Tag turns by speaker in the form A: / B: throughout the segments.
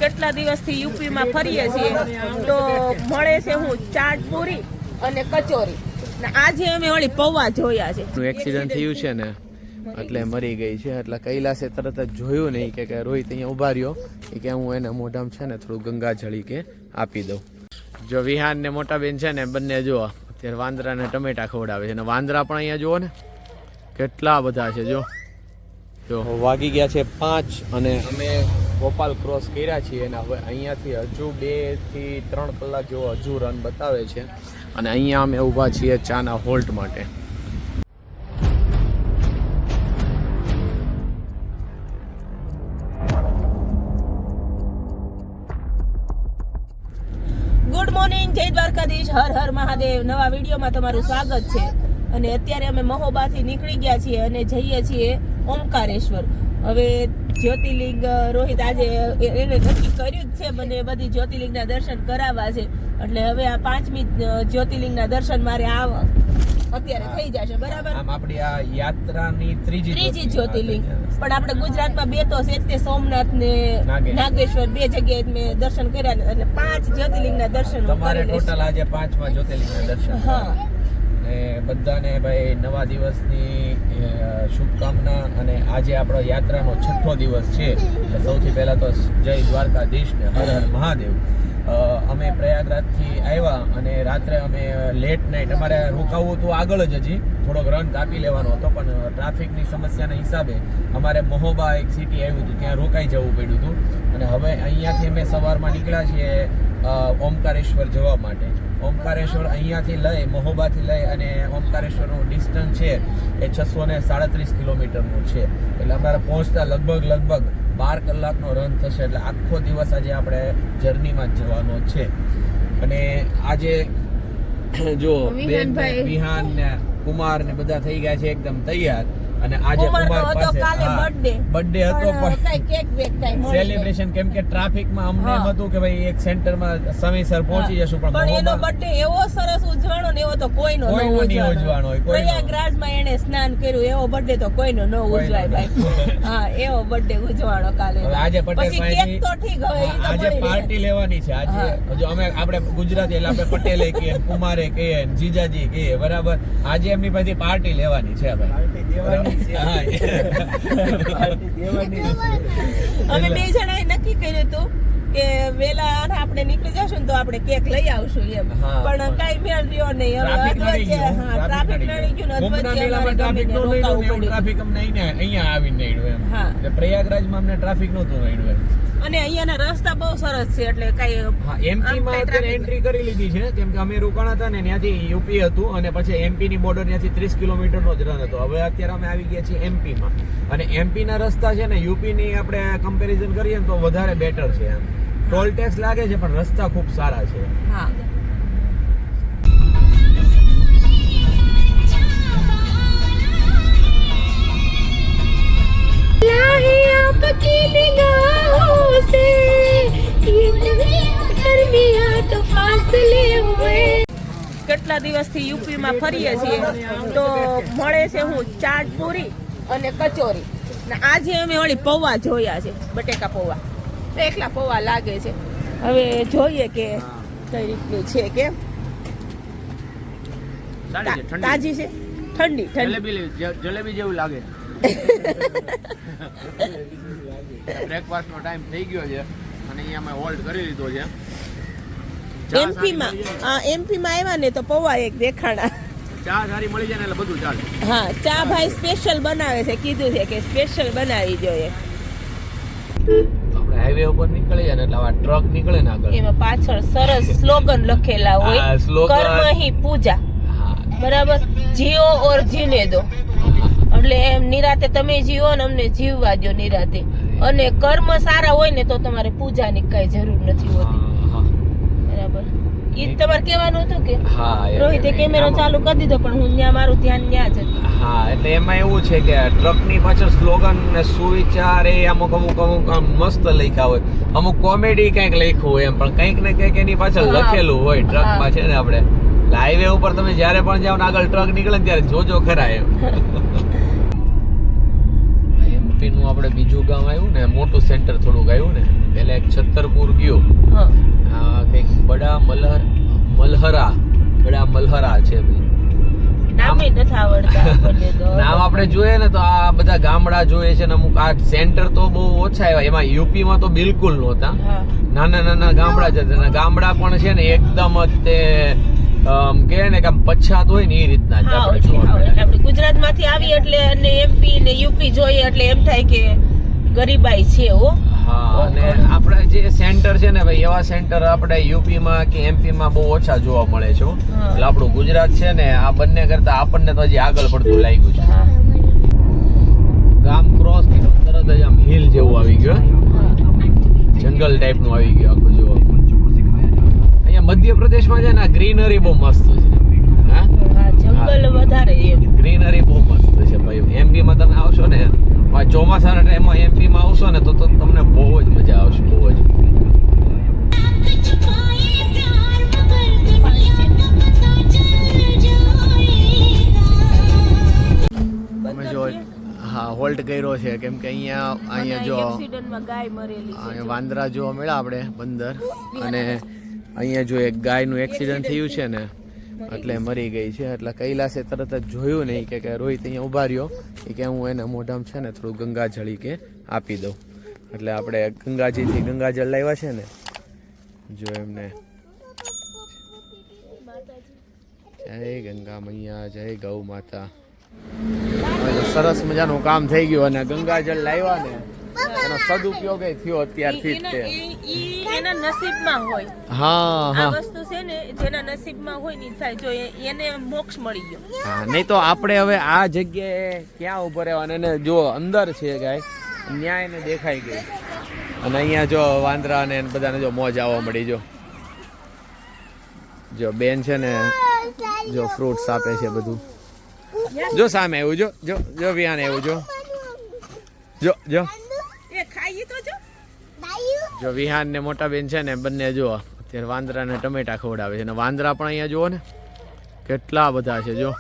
A: કેટલા દિવસથી યુપીમાં ફરીએ છીએ તો મળે છે હું ચાટ પૂરી અને કચોરી ને આજે અમે વળી પૌવા જોયા છે.
B: એક્સિડન્ટ થયું છે ને એટલે મરી ગઈ છે એટલે કૈલાસે તરત જ જોયું નહીં કે રોહિત અહીંયા ઉભા રહ્યો કે હું એને મોઢામાં છે ને થોડું ગંગાજળી કે આપી દઉં. જો વિહાન ને મોટા બેન છે ને બંને જો અત્યારે વાંદરા ને ટમેટા ખવડાવે છે અને વાંદરા પણ અહીંયા જુઓ ને કેટલા બધા છે. જો વાગી ગયા છે 5 અને અમે ભોપાલ ક્રોસ કર્યા છીએ અને હવે અહીંયાથી હજુ 2 થી 3 કલાક જેવો હજુ રન બતાવે છે અને અહીંયા અમે ઊભા છીએ ચાના હોલ્ટ માટે.
A: ગુડ મોર્નિંગ, જય દ્વારકાધીશ, હર હર મહાદેવ. નવા વિડીયોમાં તમારું સ્વાગત છે. અને અત્યારે અમે મહોબાથી નીકળી ગયા છીએ અને જઈએ છીએ ઓમકારેશ્વર. હવે જ્યોતિર્લિંગ રોહિત આજે એને નક્કી કર્યું જ છે મને બધી જ્યોતિર્લિંગના દર્શન કરાવવા છે એટલે હવે આ 5મી જ્યોતિર્લિંગના દર્શન મારે અત્યારે થઈ જશે. બરાબર,
B: આમ આપણી આ યાત્રાની ત્રીજી
A: જ્યોતિર્લિંગ. પણ આપણે ગુજરાતમાં 2 તો છે તે સોમનાથ ને નાગેશ્વર 2 જગ્યાએ મેં દર્શન કર્યા એટલે 5 જ્યોતિર્લિંગના દર્શન
B: તમારે ટોટલ આજે 5મા જ્યોતિર્લિંગના દર્શન.
A: હા,
B: બધાને ભાઈ નવા દિવસની શુભકામના. અને આજે આપણો યાત્રાનો 6થો દિવસ છે એટલે સૌથી પહેલા તો જય દ્વારકાધીશ ને હર હર મહાદેવ. અમે પ્રયાગરાજથી આવ્યા અને રાત્રે અમે લેટ નાઇટ અમારે રોકાવું હતું આગળ જ, હજી થોડોક રન કાપી લેવાનો હતો પણ ટ્રાફિકની સમસ્યાના હિસાબે અમારે મહોબા એક સિટી આવ્યું હતું ત્યાં રોકાઈ જવું પડ્યું હતું. અને હવે અહીંયાથી અમે સવારમાં નીકળ્યા છીએ ઓમકારેશ્વર જવા માટે. ઓમકારેશ્વર અહીંયાથી લઈ મહોબાથી લઈ અને ઓમકારેશ્વરનું ડિસ્ટન્સ છે એ 637 કિલોમીટરનું છે એટલે અમારે પહોંચતા લગભગ 12 કલાકનો રન થશે એટલે આખો દિવસ આજે આપણે જર્નીમાં જ જવાનો છે. અને આજે જો વિહાન ને કુમાર ને બધા થઈ ગયા છે એકદમ તૈયાર. અને આજે કુમાર પાસે બર્થડે હતો પણ સેલિબ્રેશન કેમ કે ટ્રાફિકમાં અમને એમ હતું કે ભાઈ એક સેન્ટરમાં સમયસર પહોંચી જશું પણ
A: એનો બર્થડે એવો સરસ ઉજવાણો ને એવો તો કોઈનો ન ઉજવાણો હોય. પ્રયાગરાજમાં એને સ્નાન કર્યું એવો બર્થડે તો કોઈનો ન ઉજવાય ભાઈ. હા, એવો બર્થડે ઉજવાણો કાલે.
B: આજે પટેલ
A: કેક તો ઠીક હવે
B: આજે પાર્ટી લેવાની છે. આજે જો અમે આપણે ગુજરાતી એટલે આપણે પટેલે કહીએ, કુમારે કહીએ, જીજાજી કહીએ, બરાબર. આજે એમની પાસેથી પાર્ટી લેવાની છે ભાઈ.
A: અમે 2 જણાએ નક્કી કર્યું હતું કે વેલા આપણે નીકળી જશું તો આપણે કેક લઈ આવશું એમ, પણ કઈ મેળ રહ્યો નહીં. ટ્રાફિક નડી ગયું,
B: ટ્રાફિક અમને અહીંયા આવીને નડ્યું એમ. પ્રયાગરાજમાં અમને ટ્રાફિક નહોતું નડ્યું એમ.
A: અને અહીંયાના રસ્તા બહુ સરસ છે એટલે કઈ
B: એમપીમાં અત્યારે એન્ટ્રી કરી લીધી છે કેમ કે અમે રોકાણા હતા ને ત્યાંથી યુપી હતું અને પછી એમપી ની બોર્ડર ત્યાંથી 30 કિલોમીટરનો જ રન હતો. હવે અત્યારે અમે આવી ગયા છીએ એમપીમાં અને એમપી ના રસ્તા છે ને યુપી ની આપણે કમ્પેરિઝન કરીએ તો વધારે બેટર છે એમ. ટોલ ટેક્સ લાગે છે પણ રસ્તા ખૂબ સારા છે.
A: હા, કેટલા દિવસથી યુપીમાં ફરીએ છીએ તો મળે છે હું ચાટ પૂરી અને કચોરી ને આજે અમે વળી પૌવા જોયા છે, બટેકા પૌવા. એકલા પૌવા લાગે છે. હવે જોઈએ કે કઈ રીતનું છે. કેમ તાજી છે? ઠંડી
B: જલેબી જેવું લાગે. બ્રેકફાસ્ટ નો ટાઈમ થઈ ગયો છે અને અહીંયા અમે હોલ્ડ કરી લીધો છે.
A: એમપીમાં આવ્યા ને તો પૌવા એક દેખાણા.
B: ચા સારી મળી જાય ને એટલે બધું ચાલે.
A: હા, ચા ભાઈ સ્પેશિયલ બનાવે છે, કીધું છે કે સ્પેશિયલ બનાવી જોઈએ.
B: આપણે હાઈવે ઉપર નીકળીએ ને એટલે આ ટ્રક નીકળે ને આગળ
A: એમાં પાછળ સરસ સ્લોગન લખેલા હોય, કર્મ હી પૂજા. બરાબર, જીઓ ઓર જીને દો. એટલે એમ નિરાતે તમે જીવો ને અમને જીવવા દો નિરાતે. અને કર્મ સારા હોય ને તો તમારે પૂજાની કઈ જરૂર નથી હોતી. બરાબર, એ તમારે કહેવાનું હતું કે રોહિતે કેમેરો ચાલુ કરી દીધો પણ હું ત્યાં મારું ધ્યાન ત્યાં જ હતું.
B: હા, એટલે એમાં એવું છે કે ટ્રક ની પાછળ સ્લોગન ને સુવિચાર એ અમુક મસ્ત લખ્યા હોય, અમુક કોમેડી કઈક લખ્યું હોય એમ, પણ કઈક ને કઈક એની પાછળ લખેલું હોય ટ્રકમાં છે ને. આપણે હાઈવે ઉપર તમે જયારે પણ જાઓ ને આગળ ટ્રક નીકળે ત્યારે જોજો ખરા એમ. એમપી નું આપણે બીજું ગામ આવ્યું ને, મોટું સેન્ટર થોડુંક આવ્યું ને. પેલા એક છત્તરપુર મલ્હરા છે ભાઈ.
A: નામે નથી આવડતા આપણને તો.
B: નામ આપણે જોઈએ ને તો આ બધા ગામડા જોઈએ છે ને અમુક આ સેન્ટર તો બહુ ઓછા આવ્યા. એમાં યુપીમાં તો બિલકુલ નહોતા.
A: હા.
B: નાના ગામડા જ હતા. ગામડા પણ છે ને એકદમ જ તે કે ને કે આમ પછાત હોય ને એ રીતના જ આપણે જોવા મળે.
A: આપણે ગુજરાતમાંથી આવી એટલે અને એમપી ને યુપી જોઈએ એટલે એમ થાય કે ગરીબાઈ છે હો.
B: હા, અને આપણે જે સેન્ટર છે ને ભાઈ એવા સેન્ટર આપણે યુપીમાં કે એમપીમાં બહુ ઓછા જોવા મળે છે. એટલે આપણું ગુજરાત છે ને આ બંને કરતા આપણને તો હજી આગળ પડતું લાગ્યું છે. ગામ ક્રોસ કર્યું તરત જ આમ હિલ જેવું આવી ગયું, જંગલ ટાઈપ નું આવી ગયું આખું જોવા. અહીંયા મધ્યપ્રદેશમાં છે ને ગ્રીનરી બહુ મસ્ત છે. હા,
A: જંગલ વધારે એમ
B: ગ્રીનરી બહુ મસ્ત છે ભાઈ. એમપીમાં તમે આવશો ને ચોમાસાના ટાઈમમાં એમપીમાં આવશો ને તો તમને બહુ જ મજા આવશે, બહુ જ. અમે જો હા હોલ્ટ કર્યો છે કેમ કે અહીંયા જો
A: એક્સિડન્ટમાં ગાય મરેલી છે.
B: વાંદરા જોવા મળ્યા આપણે બંદર, અને અહીંયા જો એક ગાયનું એક્સિડન્ટ થયું છે ને એટલે મરી ગઈ છે. એટલે કૈલાસે તરત જ જોયું નહીં કે રોહિત અહીંયા ઉભા રહ્યો કે હું એને મોઢામાં છે ને થોડું ગંગાજળ કે આપી દઉં. એટલે આપણે ગંગાજીથી ગંગાજળ લાવ્યા છે ને, જો એમને જય ગંગા મૈયા, જય ગૌ માતા. સરસ મજાનું કામ થઈ ગયું અને ગંગાજળ લાવ્યા ને એનો સદુપયોગ થયો અત્યારથી જ તે.
A: એના નસીબમાં હોય.
B: હા
A: આ
B: હા,
A: વસ્તુ છે ને જેના નસીબમાં હોય ને થાય. જો એને મોક્ષ મળી ગયો.
B: હા, નહીં તો આપણે હવે આ જગ્યાએ ક્યાં ઉભા રહેવાના? એને જો અંદર છે ગાય, ન્યાય એને દેખાઈ ગઈ. અને અહીંયા જો વાંદરા ને બધાને જો મોજ આવવા મળી. જો બેન છે ને જો ફ્રૂટ્સ આપે છે બધું. જો સામે આવ્યું, જો વિહાન આવ્યું, જો
A: એ ખાઈ તો
B: જો વિહાન ને મોટા બેન છે ને બંને જો અત્યારે વાંદરા ને ટમેટા ખવડાવે છે. અને વાંદરા પણ અહીંયા જુઓ ને કેટલા બધા છે. જો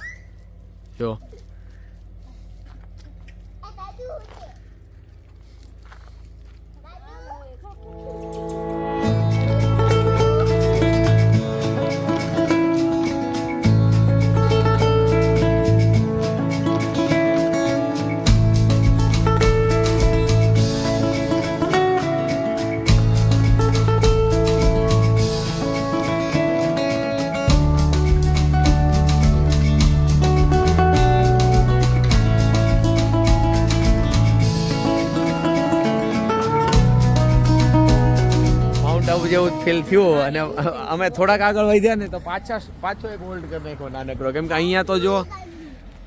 B: જેવું ફીલ થયું. અને અમે થોડાક આગળ વધ્યા ને તો પાછો એક હોલ્ડ કરી નાખ્યો નાનકડો, કેમ કે અહીંયા તો જો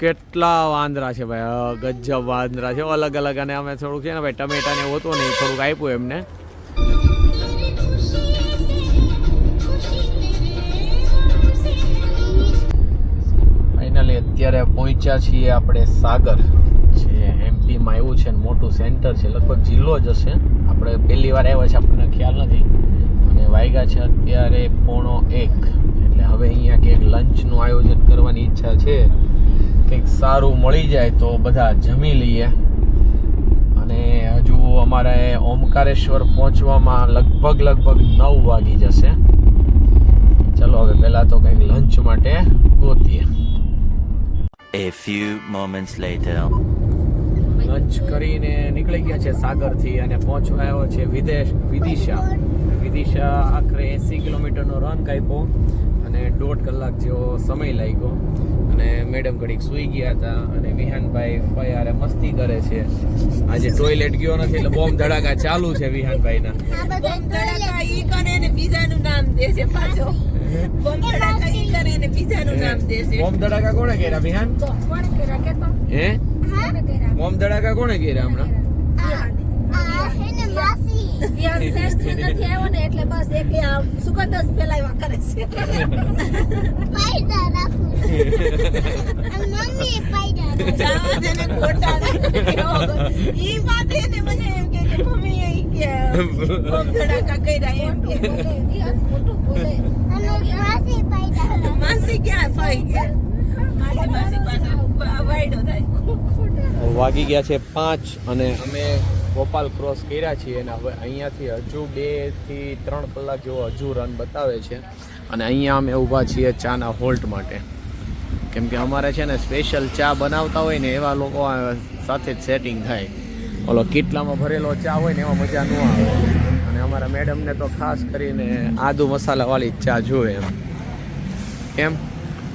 B: કેટલા વાંદરા છે ભાઈ, ગજબ વાંદરા છે અલગ અલગ. અને અમે થોડુંક છે ને ભાઈ ટમેટા ને એવું હતું ને થોડુંક આપ્યું એમને. ફાઇનલી અત્યારે પહોંચ્યા છીએ આપણે સાગર છે, એમપીમાં આવ્યું છે, મોટું સેન્ટર છે, લગભગ જિલ્લો જ હશે. આપણે પહેલી વાર આવ્યા છે, આપણને ખ્યાલ નથી. અને વાગ્યા છે અત્યારે 1:45. એટલે હવે અહીંયા કંઈક લંચનું આયોજન કરવાની ઈચ્છા છે. કંઈક સારું મળી જાય તો બધા જમી લઈએ. અને હજુ અમારે ઓમકારેશ્વર પહોંચવામાં લગભગ 9 વાગી જશે. ચલો હવે પહેલાં તો કંઈક લંચ માટે ગોતીએ.
C: A few moments later.
B: Lunch કરીને નીકળી ગયા છે સાગરથી અને પહોંચવા આવ્યો છે વિદિશા. આખરે 80 કિલોમીટરનો રન કાપ્યો અને 1.5 કલાક જેવો સમય લાગ્યો. અને મેડમ ઘડીક સૂઈ ગયા હતા અને વિહાનભાઈ ફયારે મસ્તી કરે છે. આજે ટોયલેટ ગયો નથી એટલે બોમ્બ ધડાકા ચાલુ છે વિહાનભાઈના.
A: બોમ્બ ધડાકા ઈ કરે ને બીજાનું નામ દે છે પાછો. બોમ્બ ધડાકા ઈ કરે ને બીજાનું નામ દે છે.
B: બોમ્બ ધડાકા કોણે કર્યા વિહાન? હે બોમ્બ ધડાકા કોણે કર્યા હમણાં?
D: એટલે બસ એક સુગંધ જ ફેલાવ્યા કરે છે.
A: ઈ વાત એને મને એમ કે મમ્મી ઈ કે બોમ્બ ધડાકા કર્યા એમ કે માસી ક્યાં ફાઈ ગયા? માસી પાસે વાયડો થાય.
B: વાગી ગયા છે 5 અને અમે ભોપાલ ક્રોસ કર્યા છીએ અને હવે અહીંયાથી હજુ 2 થી 3 કલાક જેવો હજુ રન બતાવે છે. અને અહીંયા અમે ઊભા છીએ ચાના હોલ્ટ માટે, કેમ કે અમારે છે ને સ્પેશિયલ ચા બનાવતા હોય ને એવા લોકો સાથે જ સેટિંગ થાય. ઓલો કેટલામાં ભરેલો ચા હોય ને એમાં મજા ન આવે. અને અમારા મેડમને તો ખાસ કરીને આદુ મસાલાવાળી ચા જોઈએ. એમ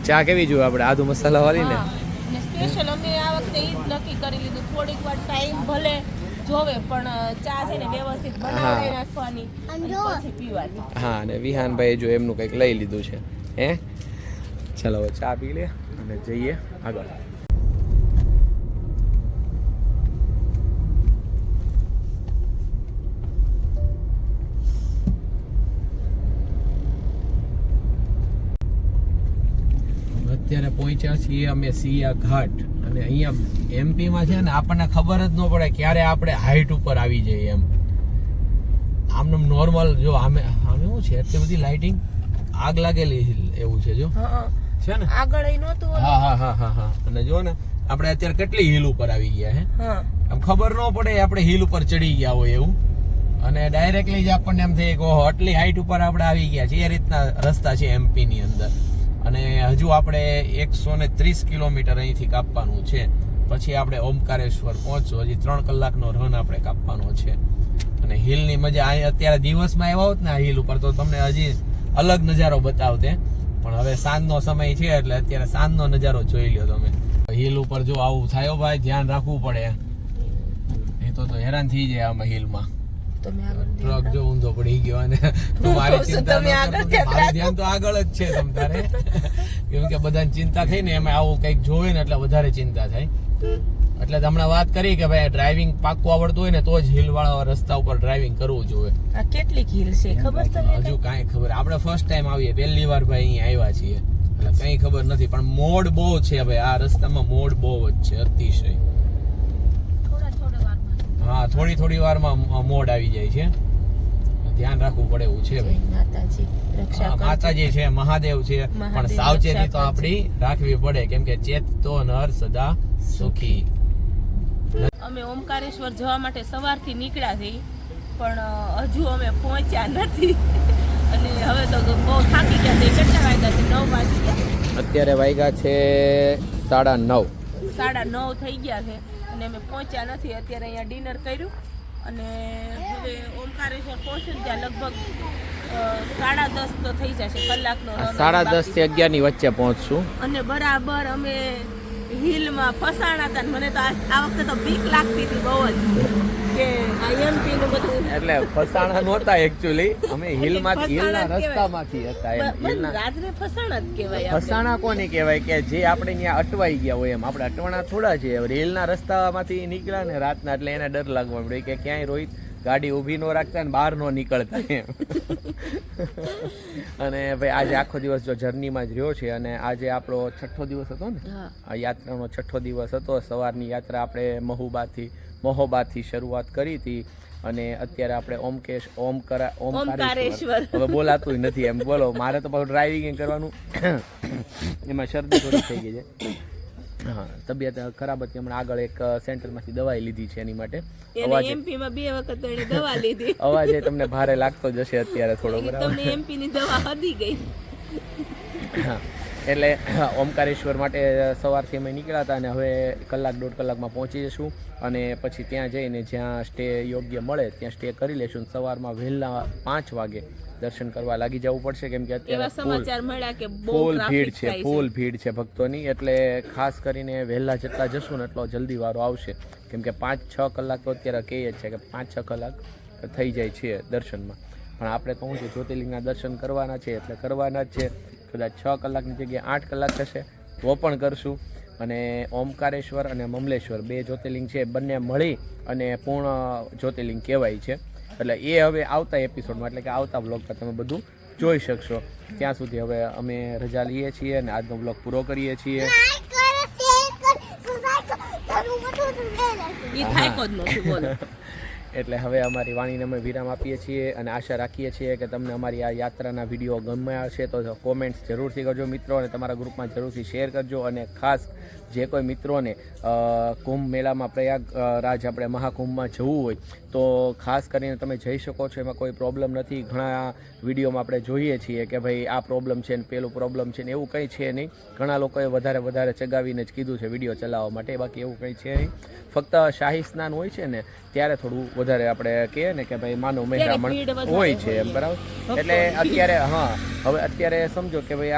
B: ચા કેવી જોઈએ આપણે? આદુ મસાલાવાળી ને
A: સ્પેશિયલ અમે આ વખતે ઈ જ નક્કી કરી લીધું. થોડીક વાર ટાઈમ ભલે જોવે પણ ચા છે ને વ્યવસ્થિત બનાવી નાખવાની અને પછી પીવાની.
B: હા, અને વિહાનભાઈ જો એમનું કંઈક લઈ લીધું છે. હે ચાલો હવે ચા પી લે અને જઈએ આગળ. અત્યારે પહોંચ્યા છીએ અમે સિયા ઘાટ. અને અહીંયા એમપીમાં છે ને આપણને ખબર જ ન પડે ક્યારે આપણે હાઈટ ઉપર આવી જઈએ. એમ આમને નોર્મલ જો આમે શું છે એટલી બધી લાઇટિંગ આગ લાગેલી એવું છે જો છે ને
A: આગળ નહોતું.
B: હા હા હા હા હા. અને જો ને આપણે અત્યારે કેટલી હિલ ઉપર આવી ગયા હે. આમ ખબર ન પડે આપણે હિલ ઉપર ચડી ગયા હોય એવું. અને ડાયરેક્ટલી જ આપણને એમ થાય કે ઓહો આટલી હાઈટ ઉપર આપણે આવી ગયા છે. એ રીતના રસ્તા છે એમપી ની અંદર. અને હજુ આપણે 130 કિલોમીટર અહીંથી કાપવાનું છે. પછી આપણે ઓમકારેશ્વર પહોંચશું. હજી 3 કલાકનો રન આપણે કાપવાનો છે. અને હિલની મજા અત્યારે દિવસમાં આવ્યા હોત ને આ હિલ ઉપર તો તમને હજી અલગ નજારો બતાવતે. પણ હવે સાંજનો સમય છે એટલે અત્યારે સાંજનો નજારો જોઈ લ્યો તમે. હિલ ઉપર જો આવું થાય ભાઈ ધ્યાન રાખવું પડે. એ તો હેરાન થઈ જાય આમાં હિલમાં. ટ્રક જો ઊંધો પડી ગયો અને મારી ચિંતા મારું ધ્યાન તો આગળ જ છે તમ તારે. કેમ કે બધાને ચિંતા થઈ ને એમાં આવું કંઈક જોવે ને એટલે વધારે ચિંતા થાય. એટલે હમણાં વાત કરી કે ભાઈ ડ્રાઇવિંગ પાક્કું આવડતું હોય ને તો જ હિલ વાળા રસ્તા ઉપર ડ્રાઇવિંગ કરવું જોઈએ.
A: આ કેટલીક હિલ છે ખબર તમને?
B: હજુ કાંઈ ખબર. આપણે ફર્સ્ટ ટાઈમ આવીએ, પહેલી વાર ભાઈ અહીંયા આવ્યા છીએ એટલે કંઈ ખબર નથી. પણ મોડ બહુ છે ભાઈ આ રસ્તામાં. મોડ બહુ જ છે અતિશય. હા, થોડી વારમાં મોડ આવી જાય છે. ધ્યાન રાખવું પડે એવું છે ભાઈ. માતાજી છે, મહાદેવ છે, પણ સાવચેતી તો આપણી રાખવી પડે કેમ કે ચેત તો નર સદા સુખી.
A: અમે ઓમકારેશ્વર જવા માટે સવારથી નીકળ્યા છીએ પણ હજુ અમે પહોંચ્યા નથી. અને હવે તો બહુ થાકી ગયા છે. કેટલા વાગ્યા છે? 9 વાગી ગયા.
B: અત્યારે વાગ્યા છે 9:30.
A: 9:30 થઈ ગયા છે અને અમે પહોંચ્યા નથી. અત્યારે અહીંયા ડિનર કર્યું અને હવે ઓમકારેશ્વર પહોંચ્યું ત્યાં લગભગ 10:30 તો થઈ જશે. કલાકનો
B: 10:30 થી 11 ની વચ્ચે પહોંચશું.
A: અને બરાબર અમે હિલમાં ફસાણા હતા. મને તો આ વખતે તો બીક લાગતી હતી બહુ જ કે આ એમપી નું બધું.
B: એટલે ફસાણા નહોતા એકચ્યુઅલી, અમે હિલમાંથી હિલના રસ્તામાંથી હતા. એમ
A: રાત્રે ફસાણા જ કહેવાય.
B: ફસાણા કોને કહેવાય કે જે આપણે ત્યાં અટવાઈ ગયા હોય. એમ આપણે અટવાણા થોડા છે. હિલના રસ્તામાંથી નીકળ્યા ને રાતના એટલે એને ડર લાગવા મળ્યો કે ક્યાંય રોહિત ગાડી ઊભી ન રાખતા ને બહાર ન નીકળતા એમ. અને ભાઈ આજે આખો દિવસ જો જર્નીમાં જ રહ્યો છે. અને આજે આપણો 6થો દિવસ હતો ને, આ યાત્રાનો 6થો દિવસ હતો. સવારની યાત્રા આપણે મહોબાથી શરૂઆત કરી હતી અને અત્યારે આપણે ઓમકારેશ્વર હવે બોલાતું નથી એમ બોલો. મારે તો પાછું ડ્રાઇવિંગ કરવાનું એમાં શરદી થોડી થઈ ગઈ છે. હા, તબિયત ખરાબ હતી. હમણાં આગળ એક સેન્ટરમાંથી દવાઈ લીધી છે એની માટે.
A: એમપીમાં 2 વખત તો એણે દવા લીધી.
B: અવાજ તમને ભારે લાગતો જશે અત્યારે થોડો. બરાબર,
A: તમને એમપી ની દવા હદી ગઈ.
B: હા, એટલે ઓમકારેશ્વર માટે સવારથી અમે નીકળ્યા હતા અને હવે 1-1.5 કલાકમાં પહોંચી જશું. અને પછી ત્યાં જઈને જ્યાં સ્ટે યોગ્ય મળે ત્યાં સ્ટે કરી લેશું. સવારમાં વહેલા 5 વાગે દર્શન કરવા લાગી જવું પડશે કેમ કે અત્યારે
A: સમાચાર મળ્યા કે
B: ફૂલ ભીડ છે ભક્તોની. એટલે ખાસ કરીને વહેલા જેટલા જશું ને એટલો જલ્દી વારો આવશે કેમ કે 5-6 કલાક તો અત્યારે કહે જ છે કે 5-6 કલાક થઈ જાય છે દર્શનમાં. પણ આપણે તો શું છે જ્યોતિર્લિંગના દર્શન કરવાના છે એટલે કરવાના જ છે. કદાચ 6 કલાકની જગ્યાએ 8 કલાક થશે તો પણ કરશું. અને ઓમકારેશ્વર અને મમલેશ્વર 2 જ્યોતિર્લિંગ છે, બંને મળી અને પૂર્ણ જ્યોતિર્લિંગ કહેવાય છે. એટલે એ હવે આવતા એપિસોડમાં એટલે કે આવતા બ્લોગમાં તમે બધું જોઈ શકશો. ત્યાં સુધી હવે અમે રજા લઈએ છીએ અને આજનો બ્લોગ પૂરો કરીએ છીએ. એટલે હવે અમારી વાણીને અમે વિરામ આપીએ છીએ અને આશા રાખીએ છીએ કે તમને અમારી આ યાત્રાના વિડીયો ગમ્યા હશે તો કોમેન્ટ્સ જરૂરથી કરજો મિત્રો, અને તમારા ગ્રુપમાં જરૂરથી શેર કરજો. અને ખાસ જે કોઈ મિત્રોને કુંભ મેળામાં પ્રયાગરાજ આપણે મહાકુંભમાં જવું હોય તો ખાસ કરીને તમે જઈ શકો છો, એમાં કોઈ પ્રોબ્લેમ નથી. ઘણા વિડીયોમાં આપણે જોઈએ છીએ કે ભાઈ આ પ્રોબ્લેમ છે ને પેલું પ્રોબ્લેમ છે ને, એવું કંઈ છે નહીં. ઘણા લોકોએ વધારે ચગાવીને જ કીધું છે વિડીયો ચલાવવા માટે, બાકી એવું કંઈ છે નહીં. ફક્ત શાહી સ્નાન હોય છે ને ત્યારે થોડું વધારે આપણે કહીએ ને કે ભાઈ માનવ મહેરામણ હોય છે એમ, બરાબર. એટલે અત્યારે સમજો કે ભાઈ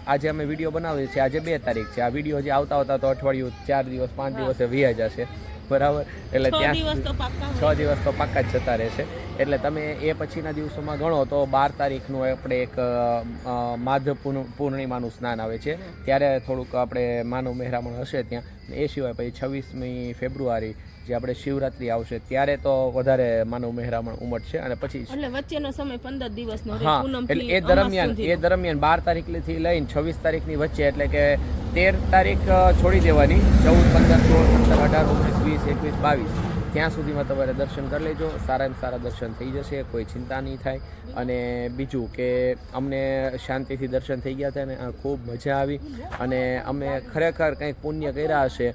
B: આજે અમે વિડીયો બનાવીએ છીએ, આજે 2 તારીખ છે. આ વિડીયો જે આવતા તો અઠવાડિયું 4 દિવસ 5 દિવસે વી જશે, બરાબર. એટલે ત્યાં 6 દિવસ તો પાક્કા જ જતા રહેશે. એટલે તમે એ પછીના દિવસોમાં ગણો તો 12 તારીખનું આપણે એક માધવ પૂર્ણિમાનું સ્નાન આવે છે, ત્યારે થોડુંક આપણે માનવ મહેરામણ હશે ત્યાં. એ સિવાય પછી 26મી ફેબ્રુઆરી જે આપણે શિવરાત્રી આવશે ત્યારે તો વધારે માનવ મહેરામણ ઉમટશે. અને પછી
A: એટલે વચ્ચેનો સમય 15 દિવસનો રહે.
B: હા, એટલે એ દરમિયાન 12 તારીખથી લઈને 26 તારીખની વચ્ચે, એટલે કે 13 તારીખ છોડી દેવાની, 14, 15, 16, 17, 18, 19, 20, 21, 22 ત્યાં સુધીમાં તમારે દર્શન કરી લેજો. સારામાં સારા દર્શન થઈ જશે, કોઈ ચિંતા નહીં થાય. અને બીજું કે અમને શાંતિથી દર્શન થઈ ગયા હતા અને ખૂબ મજા આવી. અને અમે ખરેખર કંઈક પુણ્ય કર્યા હશે.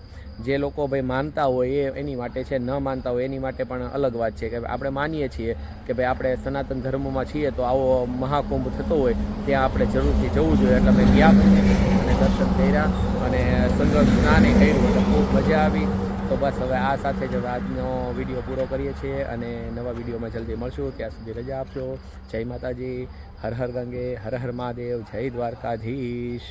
B: જે લોકો ભાઈ માનતા હોય એ એની માટે છે, ન માનતા હોય એની માટે પણ અલગ વાત છે. કે આપણે માનીએ છીએ કે ભાઈ આપણે સનાતન ધર્મમાં છીએ તો આવો મહાકુંભ થતો હોય ત્યાં આપણે જરૂરથી જવું જોઈએ. એટલે અમે ગયા અને દર્શન કર્યા અને સંગમ સ્નાને કર્યું, એટલે ખૂબ મજા આવી. તો બસ હવે આ સાથે જ આજનો વિડીયો પૂરો કરીએ છીએ અને નવા વિડીયોમાં જલ્દી મળશું. ત્યાં સુધી રજા આપજો. જય માતાજી, હર હર ગંગે, હર હર મહાદેવ, જય દ્વારકાધીશ.